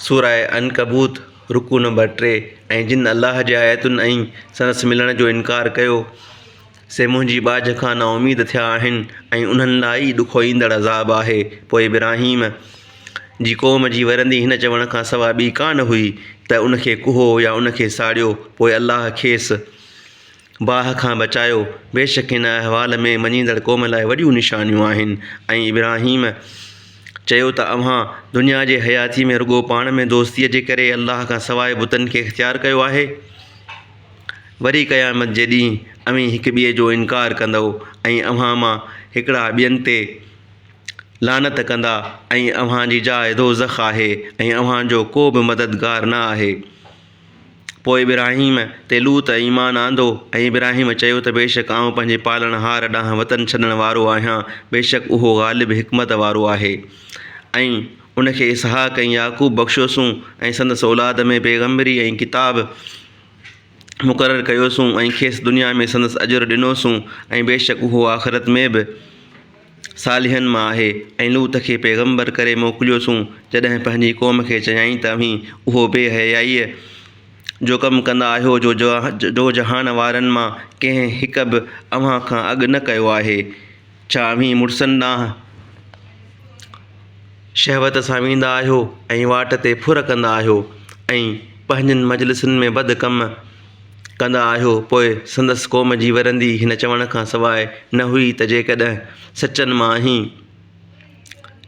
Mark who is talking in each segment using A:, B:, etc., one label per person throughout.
A: सूरह अनकबूत रुकू नंबर 3। ऐं जिन अल्लाह जे आयतुनि ऐं संदसि मिलण जो इनकार कयो से मुंहिंजी बाझ खां नाउमीद थिया आहिनि ऐं उन्हनि लाइ ई ॾुखो ईंदड़ अज़ाब आहे। पोइ इब्राहीम जी क़ौम जी वरंदी हिन चवण खां सवाइ ॿी कान हुई त उनखे कुहो या उनखे साड़ियो। पोइ अल्लाह खेसि बाहि खां बचायो। बेशक हिन अहवाल में मञींदड़ क़ौम लाइ वॾियूं निशानियूं आहिनि। ऐं इब्राहीम चयो त अव्हां दुनिया जे हयाती में रुॻो पाण में दोस्तीअ जे करे अल्लाह खां सवाइ बुतनि खे इख़्तियार कयो आहे। वरी क़यामत जे ॾींहुं अव्हीं हिक ॿिए जो इनकार कंदव ऐं अव्हां मां हिकिड़ा ॿियनि ते लानत कंदा ऐं अव्हां जी जाइ दोज़ख आहे ऐं अव्हांजो को बि मददगार न आहे। पोइ इब्राहीम ते लूत ईमान आंदो ऐं इब्राहीम चयो त बेशक आउं पंहिंजे पालणहार ॾांहुं वतन छॾण वारो आहियां। बेशक उहो ग़ालिब हिकमत वारो आहे। ऐं उनखे इसहाक ऐं याकूब बख़्शियोसूं ऐं संदसि औलाद में पैगम्बरी ऐं किताब मुक़ररु कयोसूं ऐं खेसि दुनिया में संदसि अजुर ॾिनोसूं ऐं बेशक उहो आख़िरत में बि सालिहनि मां आहे। ऐं लूत खे पैगम्बर करे मोकिलियोसूं जॾहिं पंहिंजी क़ौम खे चयाईं त अव्हीं उहो बेहयाईअ जो कमु कंदा आहियो जो जहान वारनि मां कंहिं हिक बि अव्हां खां अॻु न कयो आहे। छा अव्हीं मुड़ुसनि ॾांहुं शहवत सां वेंदा आहियो ऐं वाट ते फुर कंदा आहियो ऐं पंहिंजनि मजलिसुनि में बद कम कंदा आहियो। पोइ संदसि क़ौम जी वरंदी हिन चवण खां सवाइ न हुई त जेकॾहिं सचनि मां आहीं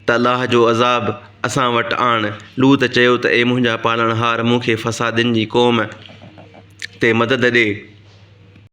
A: त अल्लाह जो अज़ाब असां वटि आण। लूत चयो त ए मुंहिंजा पालणहार मूंखे फ़सादिन जी क़ौम ते मदद ॾे।